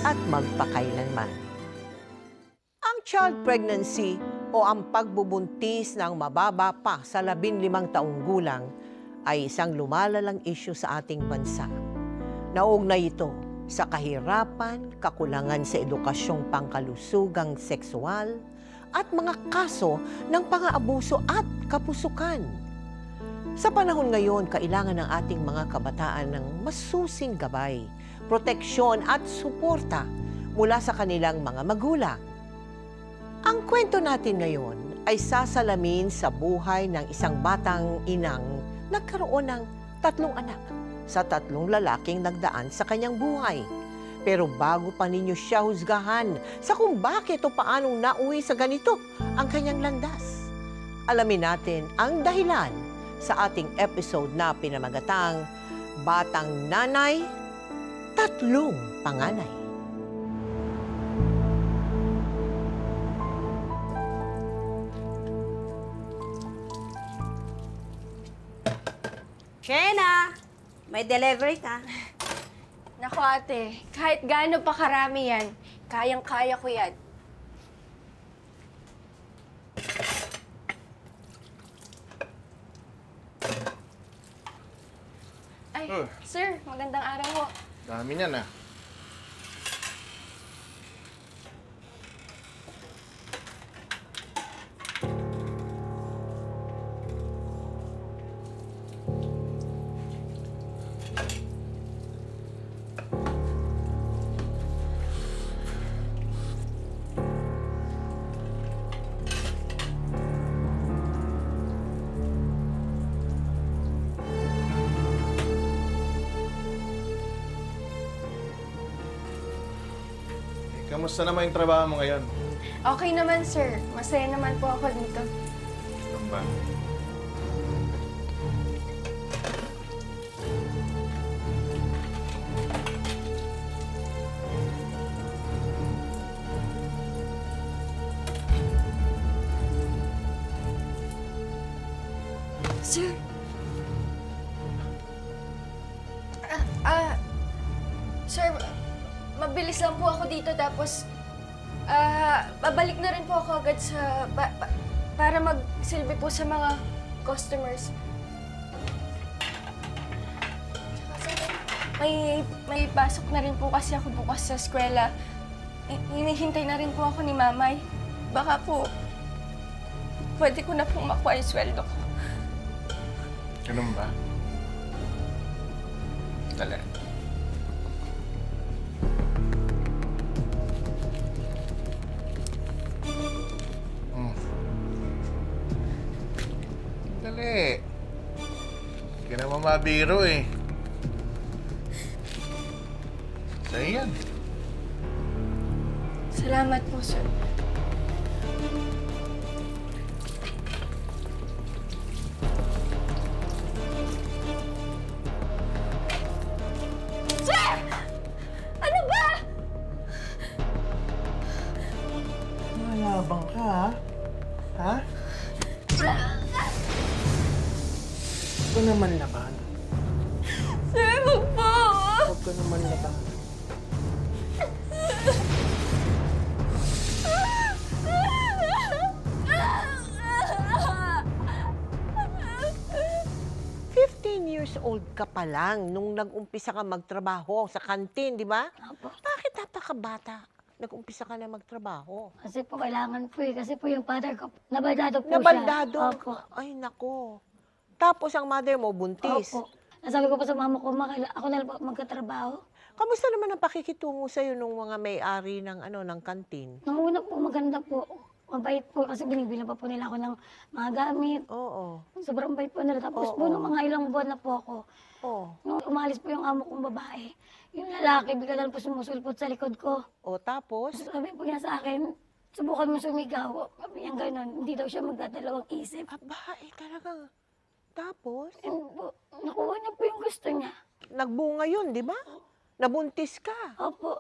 at magpakailanman. Ang child pregnancy o ang pagbubuntis ng mababa pa sa 15 taong gulang ay isang lumalalang isyu sa ating bansa. Naugnay ito sa kahirapan, kakulangan sa edukasyong pangkalusugang sexual, at mga kaso ng pang-aabuso at kapusukan. Sa panahon ngayon, kailangan ng ating mga kabataan ng masusing gabay, proteksyon at suporta mula sa kanilang mga magulang. Ang kwento natin ngayon ay sasalamin sa buhay ng isang batang inang nagkaroon ng 3 anak sa 3 lalaking nagdaan sa kanyang buhay. Pero bago pa ninyo siya husgahan sa kung bakit o paanong nauwi sa ganito ang kanyang landas, alamin natin ang dahilan sa ating episode na pinamagatang Batang Nanay, 3 Panganay. Shena, may delivery ka. Naku ate, kahit gaano pa karami yan, kayang-kaya ko yan. Ay, sir, magandang araw po. Dami niyan ah. Kamusta naman yung trabaho mo ngayon? Okay naman, sir. Masaya naman po ako dito. Ano ba? Sir? Sir, mabilis lang po ako dito tapos babalik na rin po ako agad sa para magsilbi po sa mga customers. Tsaka, sir, may pasok na rin po kasi ako bukas sa eskwela. Hinihintay na rin po ako ni Mamay. Baka po pwede ko na pong makuha yung sweldo ko. Ganun ba? Dali. Dali. Hindi ka naman mabiro eh. Sa'yo yan. Salamat po, sir. Sir! Ano ba? Malabang ka ha? Ha? Huwag ka naman laban. Sir, wag po! Huwag ka naman laban. Years old ka pa lang nung nag-umpisa ka magtrabaho sa kantin, di ba? Opo. Bakit napakabata nag-umpisa ka na magtrabaho? Kasi po kailangan po eh. Kasi po yung father ko, nabaldado po Nabaldado? siya. Opo. Ay, nako. Tapos ang mother mo, buntis. Opo. Nasabi ko po sa mama ko, ako na lang po magkatrabaho. Kamusta naman ang pakikitungo sa'yo nung mga may-ari ng, ng kantin? Nung una po, maganda po. Mabait po kasi binibilang pa po nila ako ng mga gamit. Oo. Sobrang bait po nila. Tapos po, Oo. nung mga ilang buwan na po ako, Oo. nung umalis po yung amo kong babae, yung lalaki, bigla lang po sumusulpot sa likod ko. O tapos? Sabi po niya sa akin, subukan mo sumigaw. Sabi niya gano'n, hindi daw siya magdadalawang isip. Aba, talagang. Tapos? And po, nakuha niya po yung gusto niya. Nagbunga yun, di ba? Nabuntis ka. Opo.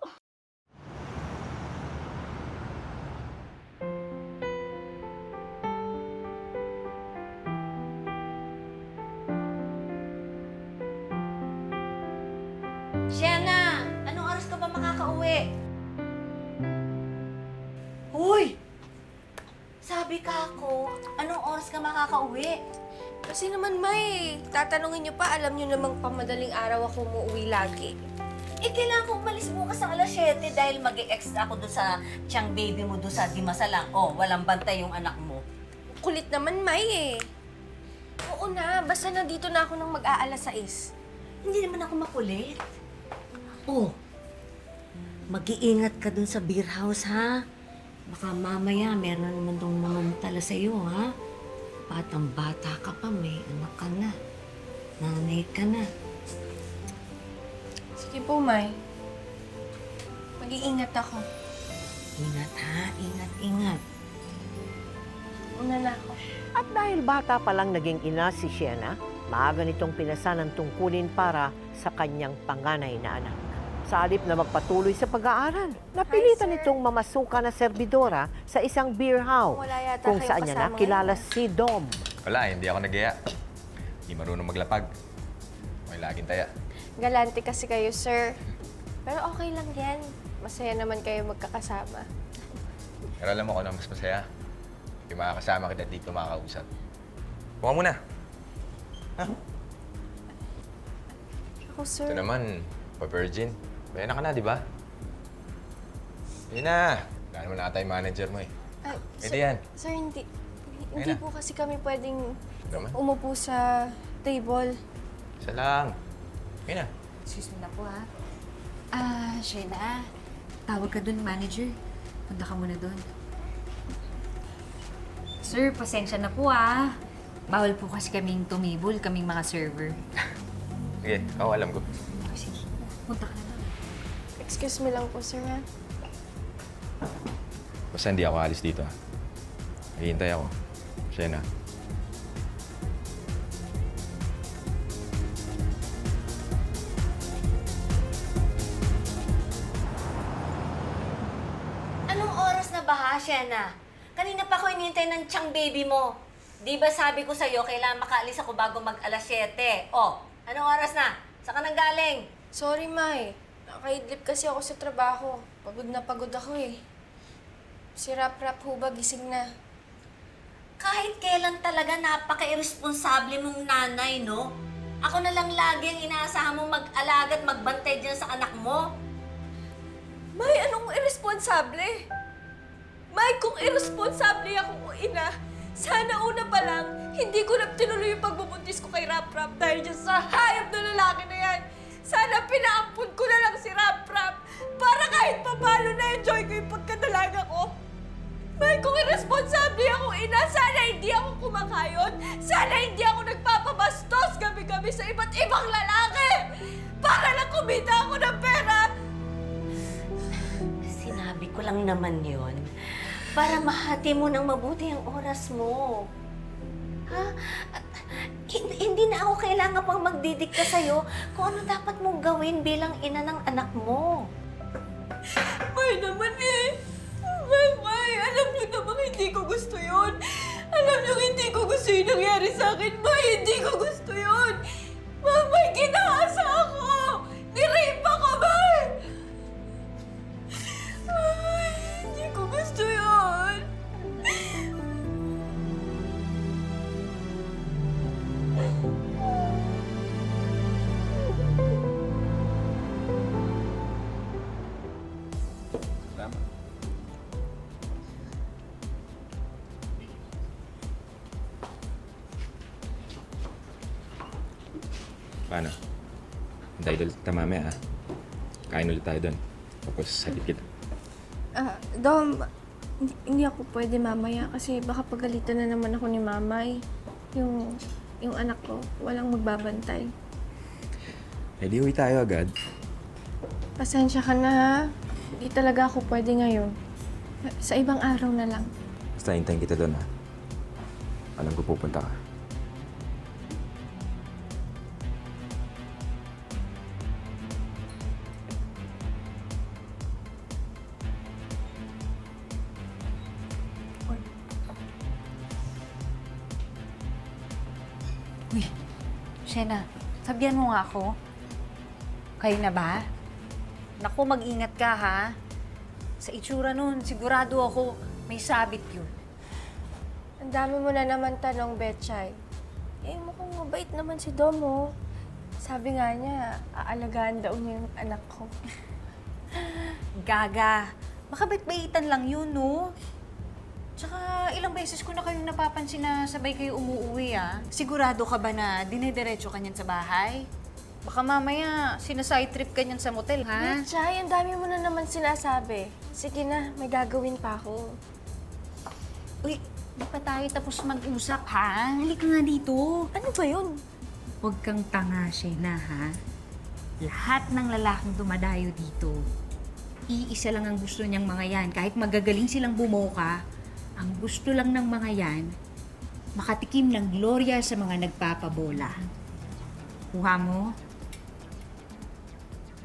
Shena, anong oras ka ba makakauwi? Grabe ka ako. Anong oras ka makakauwi? Kasi naman, May, tatanungin niyo pa, alam niyo namang pamadaling araw ako umuwi lagi. Eh, kailangan ko umalis bukas ng alas 7 dahil mag-e-extra ako doon sa tiyang baby mo doon sa Dimasalang. Oh, walang bantay yung anak mo. Kulit naman, May, eh. Oo na, basta nandito na ako ng mag-aalas 6. Hindi naman ako makulit. Oh, mag-iingat ka doon sa beer house, ha? Baka mamaya meron naman dong mamantala sa'yo, ha? Batang-bata ka pa, may anak ka na. Nanay ka na. Sige po, May. Mag-iingat ako. Ingat, ha? Ingat, ingat. Una na ako. At dahil bata pa lang naging ina si Sienna, maaga nitong pinasan ng tungkulin para sa kanyang panganay na anak. Sa halip na magpatuloy sa pag-aaral, napilitan Hi, sir. itong mamasuka na serbidora sa isang beer house Wala yata kung kayong saan niya kasama nakilala ngayon. si Dom. Wala, hindi ako nagaya. Hindi marunong maglapag. May laging taya. Galante kasi kayo, sir. Pero okay lang yan. Masaya naman kayo magkakasama. Pero alam mo ko na mas masaya. Yung makakasama kita dito makakausap. Kuha muna. Ako, sir. Ito naman, pa-virgin. Bayan na ka na, di ba? Yun na. Wala naman ata yung manager mo eh. Ay, Pwede yan. Sir, hindi Ayun na. po kasi kami pwedeng Naman. umupo sa table. Isa lang. Yun na. Excuse me na po, ha? Shena, tawag ka dun, manager. Punta ka muna dun. Sir, pasensya na po, ha? Bawal po kasi kaming tumibol, kaming mga server. Sige, ako alam ko. Sige, punta ka na lang. Excuse me lang po, sir, ha? Basta hindi ako alis dito. Hihintay ako. Siya na. Anong oras na ba, ha, Shena? Kanina pa ako inintay ng tiyang baby mo. Di ba sabi ko sa'yo, kailangan makaalis ako bago mag-alas 7? Oh, anong oras na? Saan ka nang galing? Sorry, May. Nakaidlip kasi ako sa trabaho. Pagod na pagod ako, eh. Si Rap-Rap ho ba gising na? Kahit kailan talaga napaka-irresponsable mong nanay, no? Ako na lang lagi ang inaasahan mong mag-alaga at magbantay dyan sa anak mo. May, anong irresponsable? May, kung irresponsable akong ina, sana una pa lang, hindi ko na tinuloy yung pagbubuntis ko kay Rap-Rap dahil dyan sa hayop na lalaki na yan. Sana pinaampun ko na lang si Rap-Rap para kahit papalo na-enjoy ko yung pagkadalaga ko. May, kung irresponsable akong ina, sana hindi ako kumakayod. Sana hindi ako nagpapabastos gabi-gabi sa iba't ibang lalaki. Para lang kumita ako ng pera. Sinabi ko lang naman yon para mahati mo ng mabuti ang oras mo. Ha? At hindi na ako kailangan pang magdidikta sa'yo kung ano dapat mong gawin bilang ina ng anak mo. May naman eh. May, alam niyo namang hindi ko gusto yun. Alam niyo hindi ko gusto yung nangyari sa akin. May, hindi ko gusto yun. May ginahasa ako. Nirape ako, May. May, hindi ko gusto yun. Salamat. Paano? Hintay ulit kita mamaya, kain ulit tayo doon. Tapos hatid kita. Dom, hindi ako pwede mamaya kasi baka pagalitan na naman ako ni Mamay. Yung anak ko, walang magbabantay. Eh di uwi tayo agad. Pasensya ka na, ha? Hindi talaga ako pwede ngayon. Sa ibang araw na lang. Basta hintayin kita doon, ha? Alam ko pupunta ka. Uy, Shena, sabihan mo nga ako. Kayo na ba? Naku, mag-ingat ka, ha? Sa itsura nun, sigurado ako may sabit yun. Ang dami mo na naman tanong, Betchay. Eh, mukhang mabait naman si Dom, oh. Sabi nga niya, aalagaan daw niya yung anak ko. Gaga, baka bait-baitan lang yun, no? Tsaka ilang beses ko na kayong napapansin na sabay kayo umuuwi, ah. Sigurado ka ba na dinediretso ka niyan sa bahay? Baka mamaya sinaside trip ka niyan sa motel, ha? Betchay, ang dami mo na naman sinasabi. Sige na, may gagawin pa ako. Uy, di pa tayo tapos mag-usap, ha? Halika nga dito. Ano ba yun? Huwag kang tanga, Shena, ha? Lahat ng lalaking dumadayo dito, iisa lang ang gusto niyang mga yan. Kahit magagaling silang bumoka, ang gusto lang ng mga yan, makatikim ng gloria sa mga nagpapabola. Kuha mo?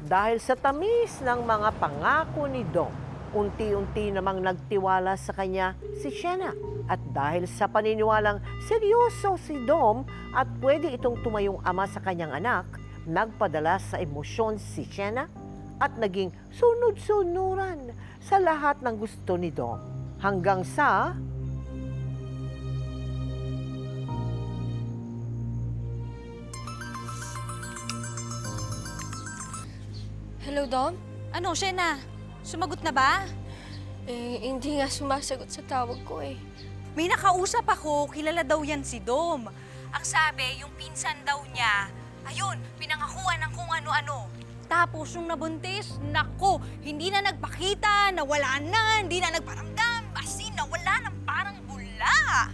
Dahil sa tamis ng mga pangako ni Dom, unti-unti namang nagtiwala sa kanya si Shena. At dahil sa paniniwalang seryoso si Dom at pwede itong tumayong ama sa kanyang anak, nagpadala sa emosyon si Shena at naging sunod-sunuran sa lahat ng gusto ni Dom. Hanggang sa Hello, Dom? Ano, Shena? Sumagot na ba? Eh, hindi nga sumasagot sa tawag ko eh. May nakausap ako, kilala daw yan si Dom. Ang sabi, yung pinsan daw niya, ayun, pinangakuan ng kung ano-ano. Tapos nung nabuntis, naku, hindi na nagpakita, nawala na, hindi na nagparamdam, as in, nawala ng parang bula.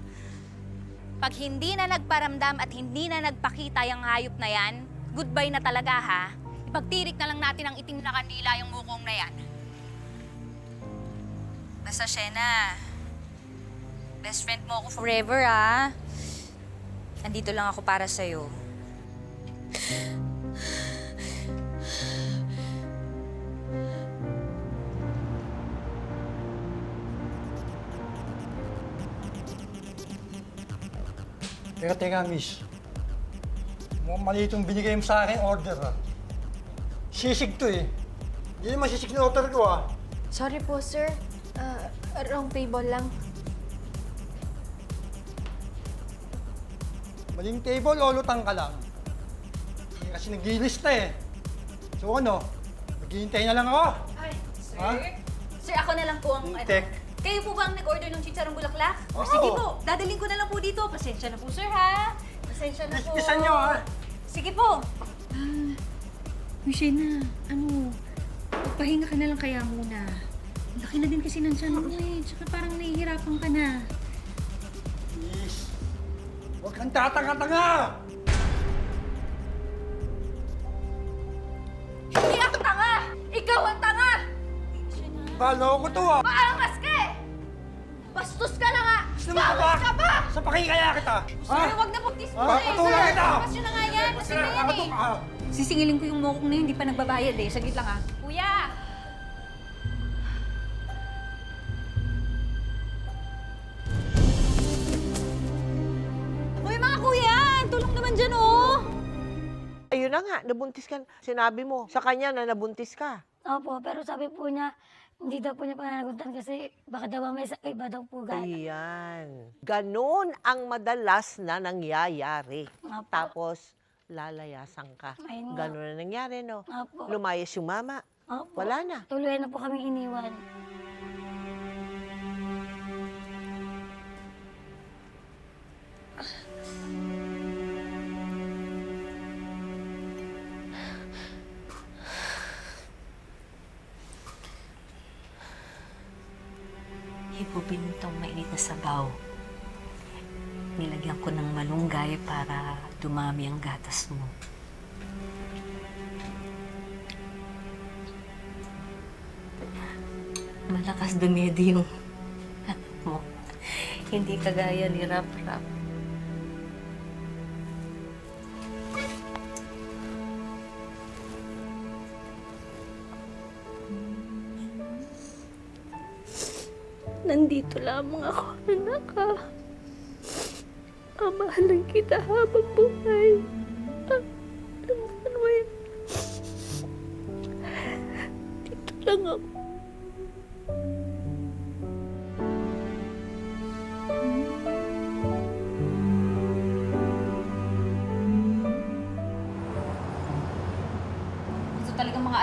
Pag hindi na nagparamdam at hindi na nagpakita yung hayop na yan, goodbye na talaga, ha? Ipagtirik na lang natin ang itim na kandila yung mukong na yan. Basta, Shena, best friend mo ako forever, ah. Nandito lang ako para sa'yo. Teka, miss. Mukhang mali itong binigay mo sa akin order, ha? Sisig to, eh. Hindi naman sisig na order ko, ha? Sorry po, sir. Wrong table lang. Maling table o lutang ka lang? Hindi kasi naglilista, eh. So ano, maghihintay na lang ako? Ay, sir? Ha? Sir, ako na lang po ang... Tek. Kayo po ba ang nag-order ng chicharong bulaklak? O Oo. sige po, dadaling ko na lang po dito. Pasensya na po, sir, ha? Pasensya na po. Bisan nyo, ha? Sige po. Uy, Shena, ano, magpahinga ka na lang kaya muna. Laki na din kasi ng tiyan mo, eh. Tsaka parang nahihirapan ka na. Miss, huwag kang tatanga-tanga! Hindi ako tanga! Ikaw ang tanga! Balo ko to, ha? Maangas ka eh! Bastos ka na nga! Gusto mo ba? Ka ba? Sa pakikaya kita! Ha? Sir, huwag na po Ha? sir. Patuloy kita! Tapos yun na nga yan. Kasi na yan eh. Ha? Sisingilin ko yung mokong na yun, hindi pa nagbabayad eh. Saglit lang, ah. Kuya! Uy, mga kuya! Tulong naman dyan, oh! ayun na nga, nabuntis ka. Sinabi mo sa kanya na nabuntis ka. Opo, pero sabi po niya, hindi daw po niya pananagutan kasi baka daw may iba daw po gana. Ayan. Ganon ang madalas na nangyayari. Opo. Tapos, lalayasan ka. Ayun nga. Ganon na nangyari, no? Opo. Lumayas yung mama. Opo. Wala na. Tuloy na po kami iniwan. Higupin mo itong mainit na sabaw. Nilagyan ko ng malunggay para dumami ang gatas mo. Malakas dumedi yung anak mo. Hindi kagaya ni Rap-Rap. Nandito lamang ako, anak ha. Mamahalan kita habang buhay. Ano ba yan? Dito lang ako.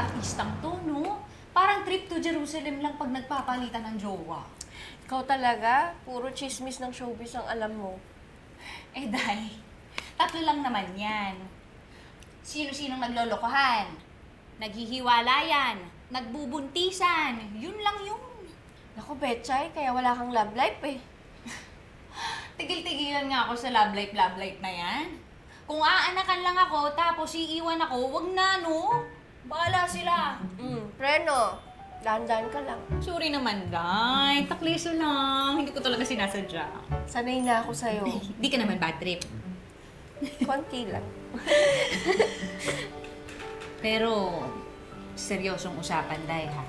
artistang to, no? Parang trip to Jerusalem lang pag nagpapalitan ng jowa. Ikaw talaga, puro chismis ng showbiz ang alam mo. Eh, Day, tatlo lang naman yan. Sino-sinong naglolokohan, naghihiwalayan, nagbubuntisan, yun lang yun. Naku, Betchay, kaya wala kang love life eh. Tigil-tigilan nga ako sa love life na yan. Kung aanakan lang ako, tapos iiwan ako, wag na, no? Bahala sila. Preno, dahan-dahan ka lang. Sorry naman, Day. Takliso lang. Hindi ko talaga sinasadya. Sanay na ako sa'yo. Hindi ka naman bad trip. Konti lang. Pero, seryosong usapan, Day, ha?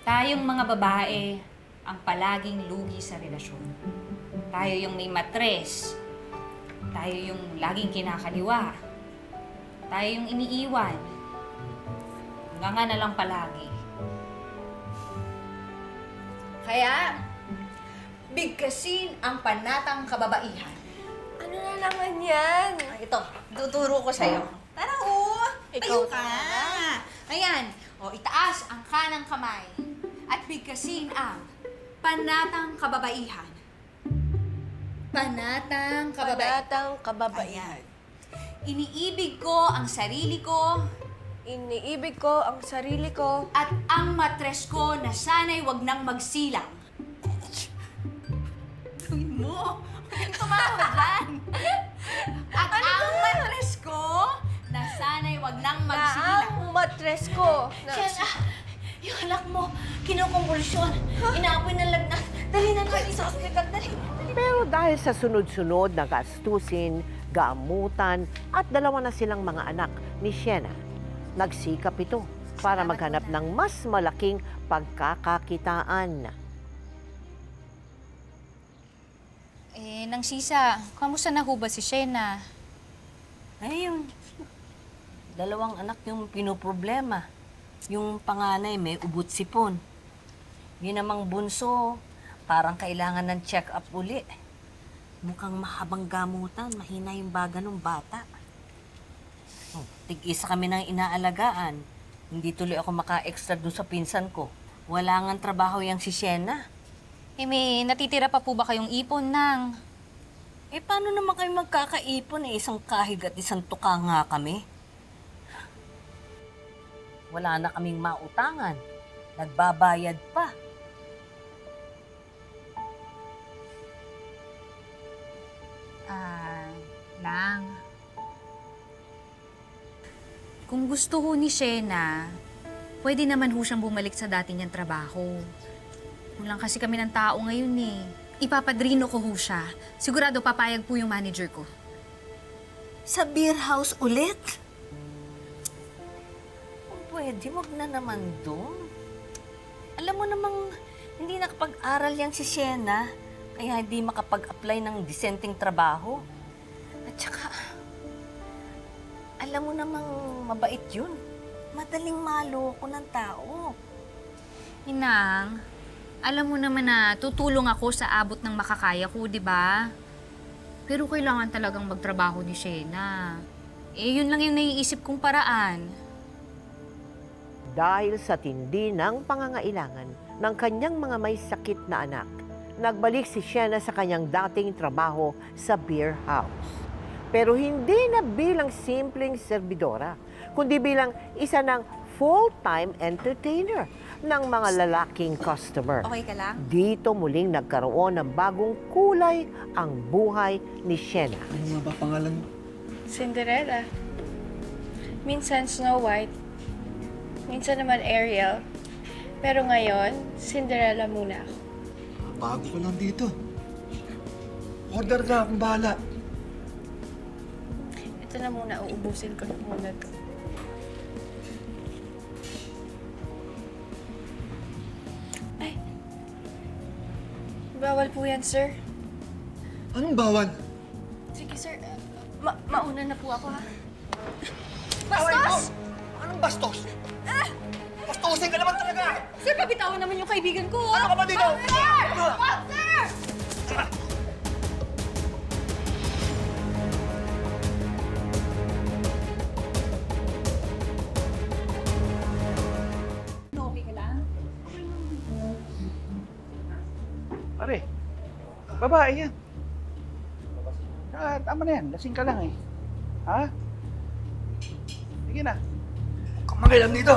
Tayong mga babae ang palaging lugi sa relasyon. Tayo yung may matres. Tayo yung laging kinakaliwa. Tayo yung iniiwan. Nga na lang palagi. Kaya, bigkasin ang panatang kababaihan. Ano na naman yan? Ay, ito, tuturo ko sa'yo. Tara, oh! Ikaw Tayo ka! Ayan, o, itaas ang kanang kamay at bigkasin ang panatang kababaihan. Panatang kababaihan. Panatang kababaihan. Iniibig ko ang sarili ko Iniibig ko ang sarili ko. at ang matres ko na sana'y wag nang magsilang. Gawin mo! Huwag tumawa dyan! At ang matres ko na sana'y wag nang magsilang. Ang matres ko. Siya, yung anak mo, kinukumbulsyon. Inaapoy ng lagnat. Dali na natin sa ospital. Dali. Pero dahil sa sunod-sunod na gastusin, gamutan at dalawa na silang mga anak ni Sienna, nagsikap ito para maghanap ng mas malaking pagkakakitaan. Nang Sisa, kamusta na ho ba si Shena? Ay, yung dalawang anak yung pinoproblema. Yung panganay may ubot sipon. Yun namang bunso, parang kailangan ng check-up uli. Mukhang mahabang gamutan, mahina yung baga ng bata. Tig-isa kami nang inaalagaan. Hindi tuloy ako maka-extra dun sa pinsan ko. Wala ngang trabaho yang si Sienna. May natitira pa po ba kayong ipon nang? Eh, paano naman kami magkakaipon? Isang kahig at isang tuka nga kami. Wala na kaming mautangan. Nagbabayad pa. Lang. Kung gusto ho ni Shena, pwede naman ho siyang bumalik sa dati niyang trabaho. Kulang kasi kami ng tao ngayon eh. Ipapadrino ko ho siya. Sigurado papayag po yung manager ko. Sa beer house ulit? Kung pwede, wag na naman doon. Alam mo namang hindi nakapag-aral yan si Sienna, kaya hindi makapag-apply ng disenteng trabaho. At saka, alam mo namang mabait yun. Madaling maloko ng tao. Inang, alam mo naman na tutulong ako sa abot ng makakaya ko, di ba? Pero kailangan talagang magtrabaho ni Shena. Yun lang yung naiisip kong paraan. Dahil sa tindi ng pangangailangan ng kanyang mga may sakit na anak, nagbalik si Sienna sa kanyang dating trabaho sa beer house. Pero hindi na bilang simpleng serbidora, kundi bilang isa ng full-time entertainer ng mga lalaking customer. Okay ka lang? Dito muling nagkaroon ng bagong kulay ang buhay ni Sienna. Ano nga ba pangalan mo? Cinderella. Minsan Snow White. Minsan naman Ariel. Pero ngayon, Cinderella muna ako. Bago ko lang dito. Order na, akong bahala. Ito na muna, uubusin ko na muna to. Ay. Bawal po yan, sir. Anong bawal? Sige, sir. Mauna na po ako, ha? Bastos! Anong bastos? Bastosin ka naman talaga! Sir, pabitawan naman yung kaibigan ko. Ano ka ba dito? Babae yan. Tama na yan. Lasing ka lang eh. Ha? Sige na. Huwag kang mangialam dito.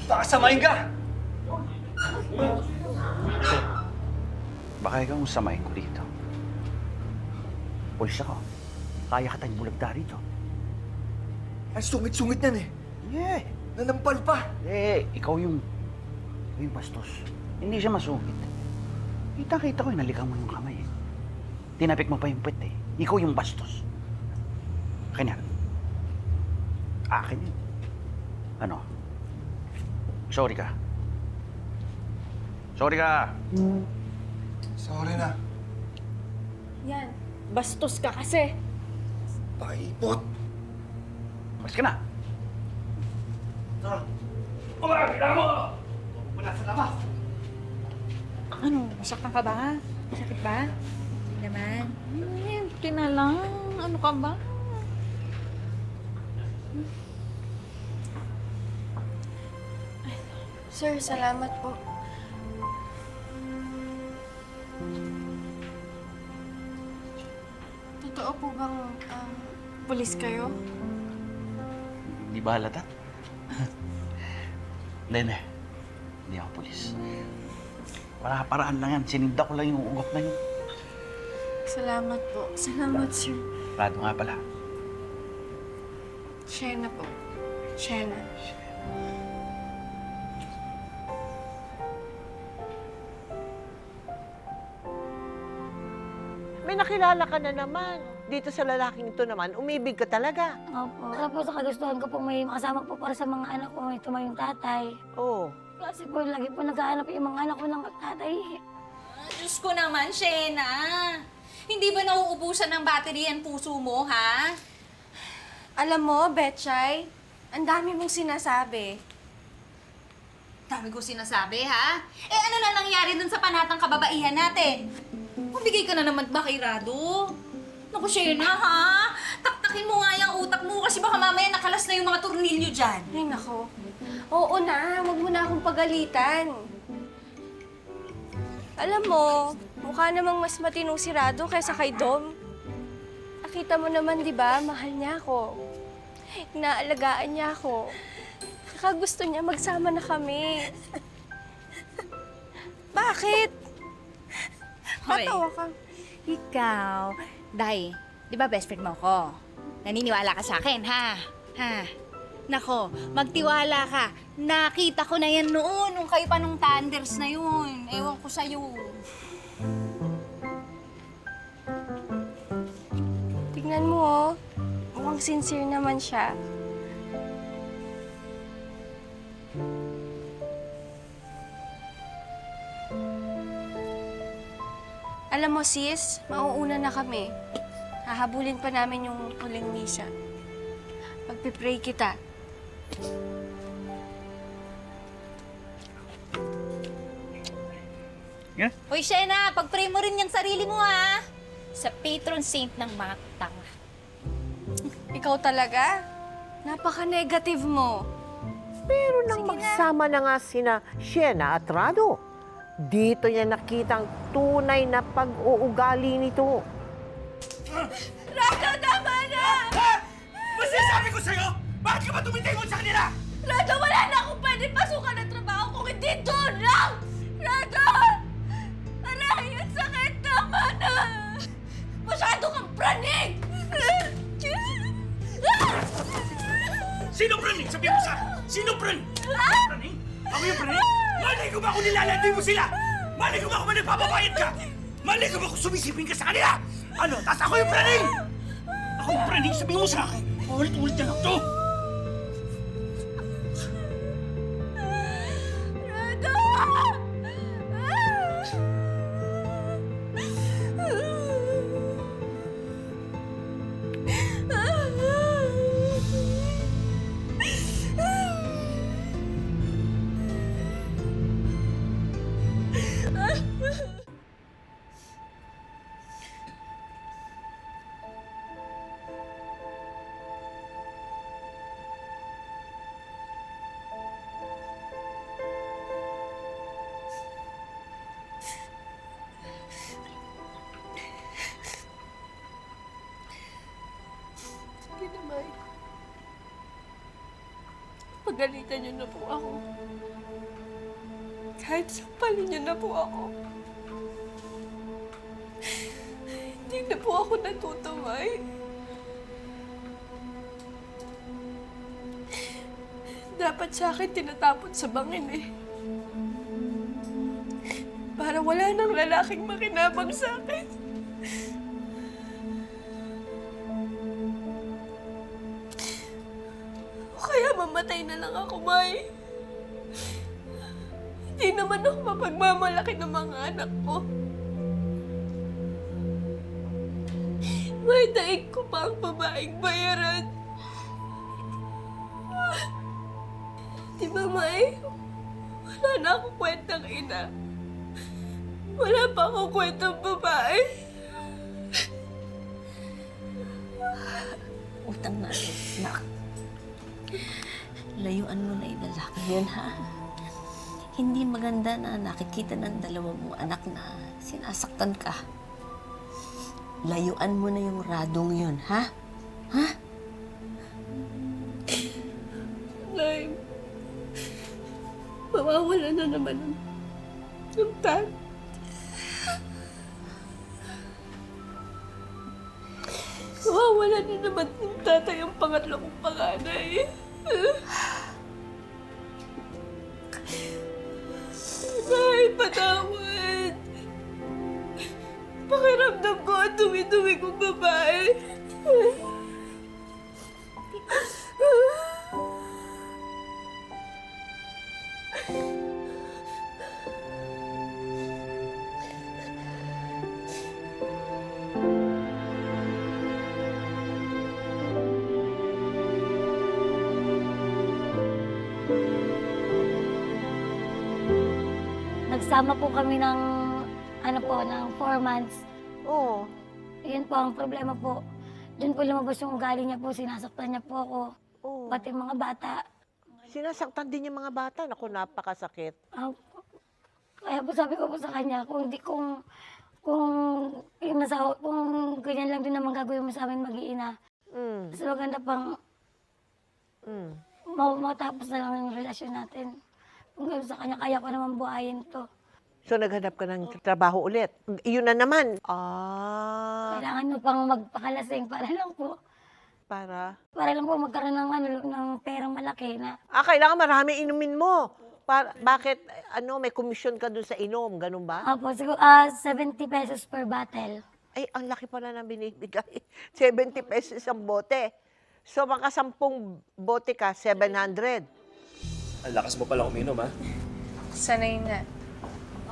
Baka samayin ka. Baka ikaw ang samayin ko dito. Pulis ako. Kaya ka tayong bulagda rito. Ang sungit-sungit yan eh. Yeah. Nanampal pa. Ikaw yung bastos. Hindi siya masungit. Kita-kita ko yung naligaw mo yung kamay eh. Tinapik mo pa yung puwet eh. Ikaw yung bastos. Akin yan. Akin yun. Ano? Sorry ka. Sorry ka. Sorry na. Yan, bastos ka kasi. Paipot. Mas ka na. Ano, masaktan ka ba? Masakit ba? Hindi naman. Buti na lang. Ano ka ba? Sir, salamat po. Totoo po bang pulis kayo? Di ba halata? Hindi. Hindi ako pulis. Para-paraan lang yan. Sininda ko lang yung ugot na yun. Salamat po. Salamat, sir. Rado nga pala. Shena po. Shena. May nakilala ka na naman. Dito sa lalaking ito naman, umibig ka talaga. Opo. Tapos sa kagustuhan ko po may makasama po para sa mga anak ko. May tumayong tatay. Oo. Kasi po lagi po naghahanap yung mga anak ko ng tatay. Diyos ko naman, Shena. Hindi ba nauubusan ng battery ang puso mo, ha? Alam mo, Betchay, ang dami mong sinasabi. Dami ko sinasabi, ha? Eh, ano na nangyari dun sa panatang kababaihan natin? Pumigay ka na naman ba kay Rado? Naku, Shena, ha? Taktakin mo nga yung utak mo kasi baka mamaya nakalas na yung mga tornilyo dyan. Ay, nako. Oo na, huwag mo na akong pagalitan. Alam mo, mukha namang mas matino si Rado kaysa kay Dom. Nakita mo naman, di ba, mahal niya ako. Inaalagaan niya ako. Saka gusto niya magsama na kami. Bakit? Hoy. Patawa ka. Ikaw, Day, di ba best friend mo ko? Naniniwala ka sa akin, ha? Ha? Nako, magtiwala ka. Nakita ko na yan noon, nung kayo pa nung Thunders na yun. Ewan ko sa'yo. Tignan mo, oh. Mukhang sincere naman siya. Alam mo, sis, mauuna na kami. Hahabulin pa namin yung huling misa. Pagpipray kita. Hoy, Shena, pag-pray mo rin yung sarili mo, ha? Sa patron saint ng mga tanga. Ikaw talaga? Napaka-negative mo. Pero nang magsama na nga sina Shena at Rado, dito niya nakitang tunay na pag-uugali nito. Rado, tama na! Masasabi ko sa'yo! Bakit ka ba tumitingin sa kanila? Rado, wala na akong pwede pasukan ng trabaho kung hindi doon lang! Rado! Aray, ang sakit! Tama na! Masyado kang praning! Sino praning? Sabihin mo sa akin! Sino praning? Praning? Ako yung praning? Malay ko ba kung nilalandoy mo sila? Malay ko ba kung nagpapabayad ka? Malay ko ba kung sumisipin ka sa kanila? Ano? Tas ako yung praning! Ako yung praning? Sabihin mo sa akin! Ulit-ulit na lang to! Rado! pagalitan niyo na po ako. Kahit sampalin niyo na po ako. Hindi na po ako natutumay. Dapat sa akin tinatapon sa bangin eh. Para wala nang lalaking makinabang sa akin. O kaya mamatay na lang ako, May. Hindi naman ako mapagmamalaki ng mga anak ko. May daig ko pa ang babaeng bayaran. Di ba, May? Wala na akong kwentang ina. Wala pa akong kwentang babae. Utang na, nak. Layuan mo na yung lalaki yun, ha? Hindi maganda na nakikita ng dalawa mong anak na sinasaktan ka. Layuan mo na yung radong yun, ha? Ha? Nay, mawawala na naman ang tan. Mawawala na naman ng tatay ang pangatlo kong panganay. Nay, patawad. Pakiramdam ko ang dumi-dumi kong babae. Nagsama po kami ng, ng 4 months. Oo. Yun po ang problema po. Doon po lumabas yung ugali niya po, sinasaktan niya po ako. Oo. Pati mga bata. Sinasaktan din yung mga bata. Naku, napakasakit. Kaya po sabi ko po sa kanya, kung ganyan lang din naman gagawin mo sa amin mag-iina. Mm. Mas maganda pang Mm. matapos na lang yung relasyon natin. Kung gano'n sa kanya, kaya ko naman buhayin to. So, naghanap ka ng trabaho ulit. Iyon na naman. Ah. Kailangan mo pang magpakalasing para lang po magkaroon ng perang malaki na. Kailangan marami inumin mo. Bakit, may komisyon ka dun sa inom? Ganun ba? Opo, siguro 70 pesos per bottle. Ay, ang laki pala na binibigay. 70 pesos ang bote. So, mga 10 bote ka, 700. Ang lakas mo pala uminom, ha? Sanay na.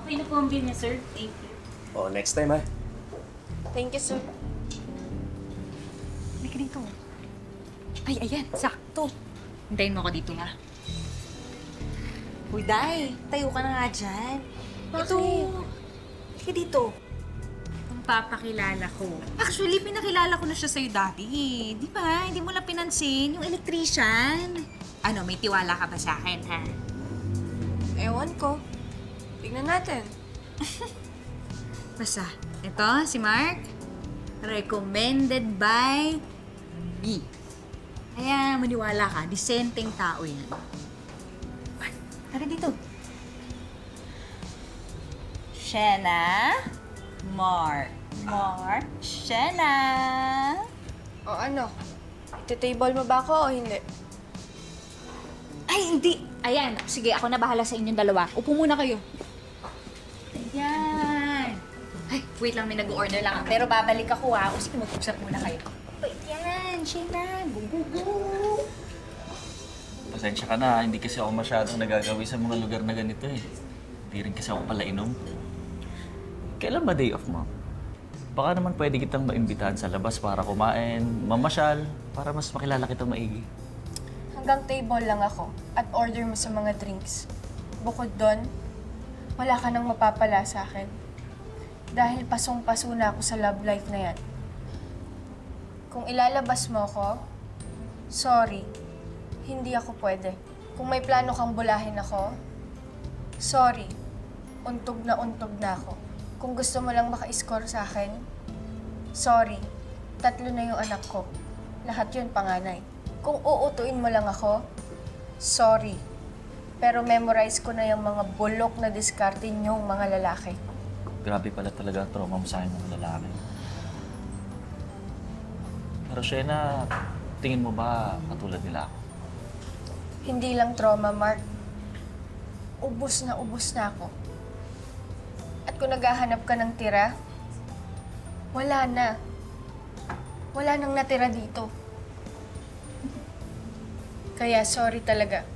Okay na po ang bill niya, sir. Thank you. Oh, next time, ha? Thank you, sir. Halika dito. Ay, ayan. Sakto. Hintayin mo ako dito, ha? Uy, Day, tayo ka na nga dyan. Bakit? Ito. Halika dito. Ang papakilala ko. Actually, pinakilala ko na siya sa'yo dati. Di ba? Hindi mo lang pinansin. Yung electrician. Ano, may tiwala ka ba sa akin, ha? Ewan ko. Tignan natin. Basta, ito, si Mark. Recommended by me. Kaya maniwala ka, disenteng tao yan. Tara dito. Shena. Mark. Shena. O ano? Iti-table mo ba ako o hindi? Ay, hindi. Ayan. Sige, ako na bahala sa inyong dalawa. Upo muna kayo. Ayan. Ay, wait lang. May nag-order lang. Pero babalik ako, ha. O sige, mag-usap muna kayo. Wait, yan. Shena. Go. Pasensya ka na, hindi kasi ako masyadong nagagawi sa mga lugar na ganito eh. Hindi rin kasi ako pala inom. Kailan ba day off mo? Baka naman pwede kitang maimbitahan sa labas para kumain, mamasyal, para mas makilala kitang maigi. Hanggang table lang ako at order mo sa mga drinks. Bukod doon, wala ka nang mapapala sa akin. Dahil pasong-paso na ako sa love life na yan. Kung ilalabas mo ako, sorry, hindi ako pwede. Kung may plano kang bulahin ako, sorry, untog na ako. Kung gusto mo lang maka-score sa akin, sorry, 3 na yung anak ko. Lahat yun panganay. Kung uutuin mo lang ako, Sorry. Pero memorize ko na yung mga bulok na diskarte niyong mga lalaki. Grabe pala talaga ang trauma mo sa akin mga lalaki. Pero Shena, tingin mo ba katulad nila ako? Hindi lang trauma, Mark. Ubus na ako. At kung naghahanap ka ng tira, wala na. Wala nang natira dito. Kaya sorry talaga.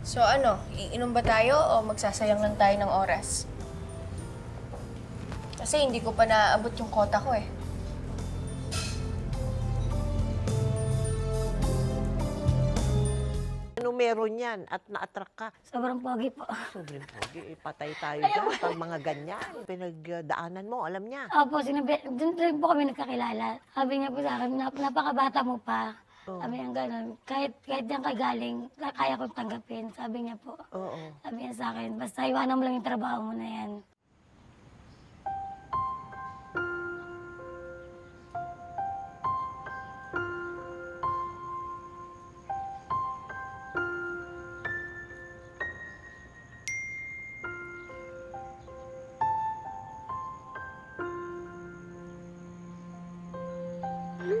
So ano, iinom ba tayo o magsasayang lang tayo ng oras? Kasi hindi ko pa naaabot yung kota ko eh. Ano meron yan at na-attract ka? Sobrang pogi po. Sobrang pogi, patay tayo dyan. Pag mga ganyan, pinagdaanan mo, alam niya. Opo, sinabi, doon rin po kami nagkakilala. Sabi niya po sa akin, napakabata mo pa. Oh. Sabi niya gano'n, kahit diyan ka galing, kaya ko tanggapin. Sabi niya po. Oo. Sabi niya sa akin, basta iwanan mo lang yung trabaho mo na yan.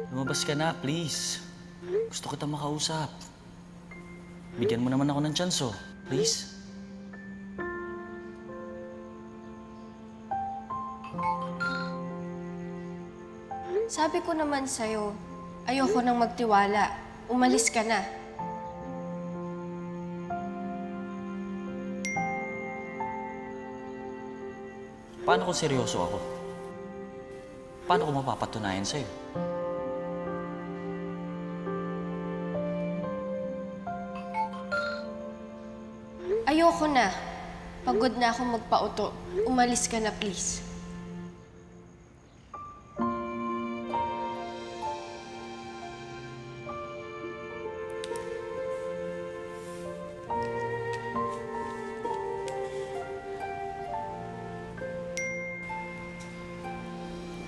Lumabas ka na, please. Gusto kita makausap. Bigyan mo naman ako ng tsanso. Please. Sabi ko naman sa'yo, ayoko nang magtiwala. Umalis ka na. Paano kung seryoso ako? Paano ko mapapatunayan sa'yo? Ayoko na. Pagod na akong magpauto. Umalis ka na, please.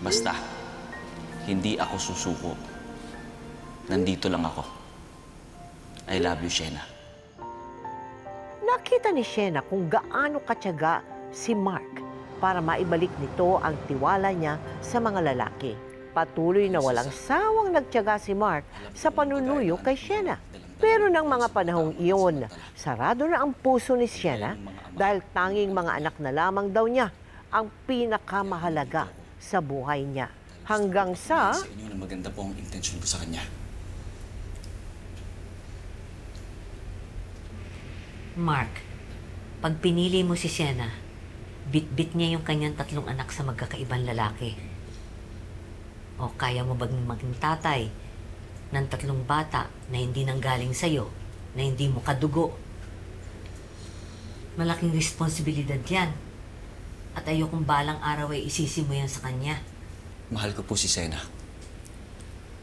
Basta, hindi ako susuko. Nandito lang ako. I love you, Shena. Nakita ni Shena kung gaano katyaga si Mark para maibalik nito ang tiwala niya sa mga lalaki. Patuloy na walang sawang nagtiyaga si Mark sa panunuyo kay Shena. Pero ng mga panahong iyon, sarado na ang puso ni Shena dahil tanging mga anak na lamang daw niya ang pinakamahalaga sa buhay niya. Hanggang sa... Sa inyo na maganda po ang intensyon ko sa kanya. Mark, pag pinili mo si Shena, bit-bit niya yung kanyang 3 anak sa magkakaibang lalaki. O kaya mo bang maging tatay ng 3 bata na hindi nanggaling sa'yo, na hindi mo kadugo? Malaking responsibilidad yan. At ayokong balang araw ay isisi mo yan sa kanya. Mahal ko po si Shena.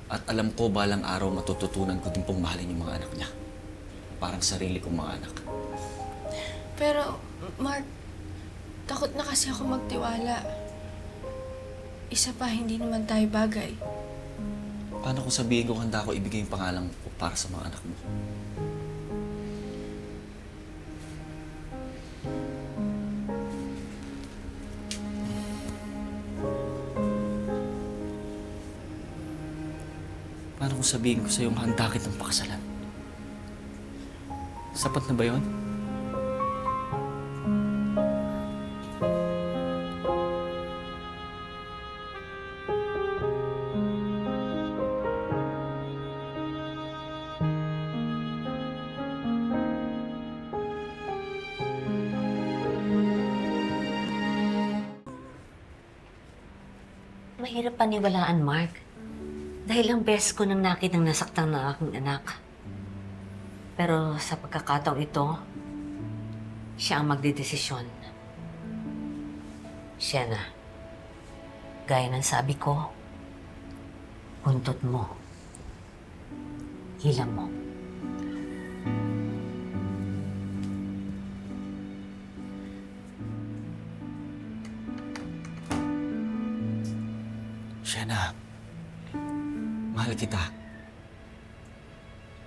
At alam ko balang araw matututunan ko din pong mahalin yung mga anak niya. Parang sarili kong mga anak. Pero, Mark, takot na kasi ako magtiwala. Isa pa, hindi naman tayo bagay. Paano kung sabihin ko handa ko ibigay yung pangalan ko para sa mga anak mo? Paano kung sabihin ko sa'yo handa kitang pakasalan? Sapat na ba yun? Mahirap paniwalaan, Mark. Dahil ang best ko nang nakitang nasaktan ng aking anak. Pero sa pagkakataong ito, siya ang magdedesisyon. Shena, gaya ng sabi ko, buntot mo. Hilam mo. Shena, mahal kita.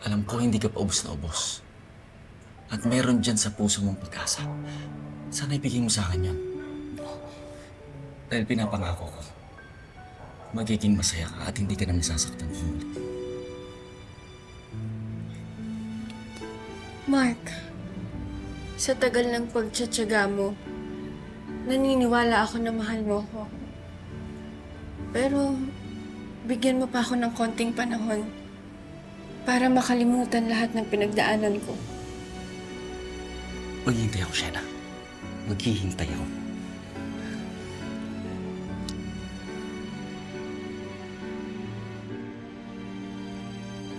Alam ko hindi ka pa ubos na ubos. At meron dyan sa puso mong pag-asa. Sana ibigay mo sa akin yun. Dahil pinapangako ko, magiging masaya ka at hindi ka na masasaktan kung muli. Mark, sa tagal ng pagtsatsaga mo, naniniwala ako na mahal mo ko. Pero, bigyan mo pa ako ng konting panahon para makalimutan lahat ng pinagdaanan ko. Maghihintay ako, Shena. Maghihintay ako.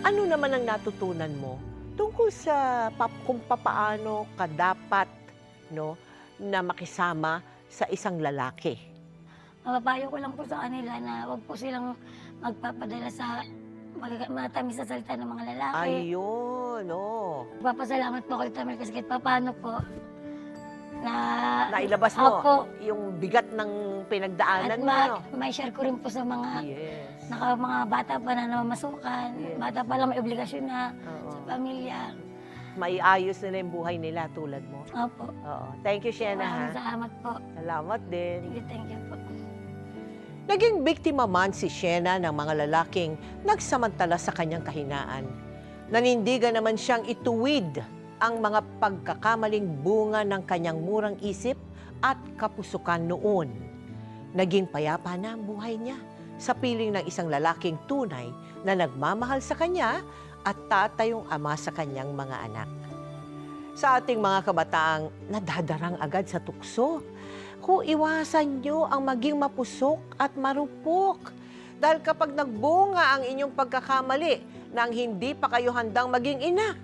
Ano naman ang natutunan mo tungkol sa kung papaano ka dapat, no, na makisama sa isang lalaki? Mapapayo ko lang po sa kanila na huwag po silang magpapadala sa matamis sa salita ng mga lalaki. Ayun, oh. Papasalamat po kay Tamel kasi kahit paano po na Nailabas mo Opo. yung bigat ng pinagdaanan At mo, no? may share ko rin po sa mga Yes. mga bata pa na namamasukan. Yes. Bata pa lang may obligasyon na Oo. sa pamilya. Maiayos nila yung buhay nila tulad mo. Opo. Oo. Thank you, Shena, ha? Maraming salamat po. Salamat din. Thank you po. Naging biktima man si Shena ng mga lalaking nagsamantala sa kanyang kahinaan. Nanindigan naman siyang ituwid ang mga pagkakamaling bunga ng kanyang murang isip at kapusukan noon. Naging payapa na ang buhay niya sa piling ng isang lalaking tunay na nagmamahal sa kanya at tatayong ama sa kanyang mga anak. Sa ating mga kabataang nadadarang agad sa tukso, kung iwasan nyo ang maging mapusok at marupok. Dahil kapag nagbunga ang inyong pagkakamali nang hindi pa kayo handang maging ina,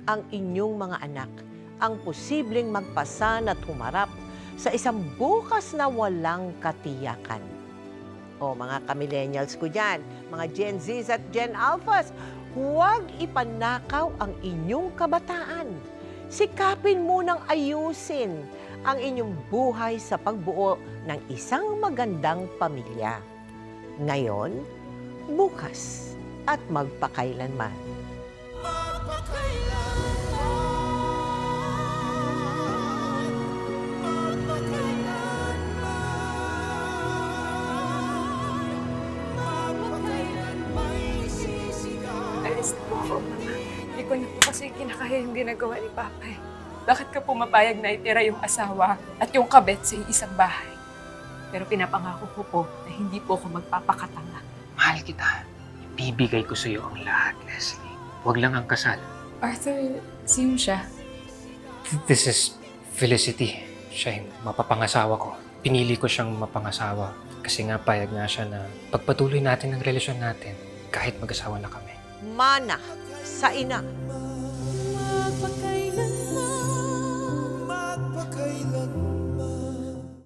ang inyong mga anak ang posibleng magpasan at humarap sa isang bukas na walang katiyakan. O mga ka-millennials ko dyan, mga Gen Zs at Gen Alphas, huwag ipanakaw ang inyong kabataan. Sikapin munang ayusin ang inyong buhay sa pagbuo ng isang magandang pamilya. Ngayon, bukas, at magpakailanman. Alis na po ako, Mama. Hindi ko na po kasi kinakaya yung ginagawa ni Papa. Bakit ka pumapayag na itira yung asawa at yung kabet sa isang bahay? Pero pinapangako ko po na hindi po ako magpapakatanga. Mahal kita. Ibibigay ko sa iyo ang lahat, Leslie. Huwag lang ang kasal. Arthur, sino siya? This is Felicity. Siya yung mapapangasawa ko. Pinili ko siyang mapangasawa kasi nga payag nga siya na pagpatuloy natin ang relasyon natin kahit mag-asawa na kami. Mana sa ina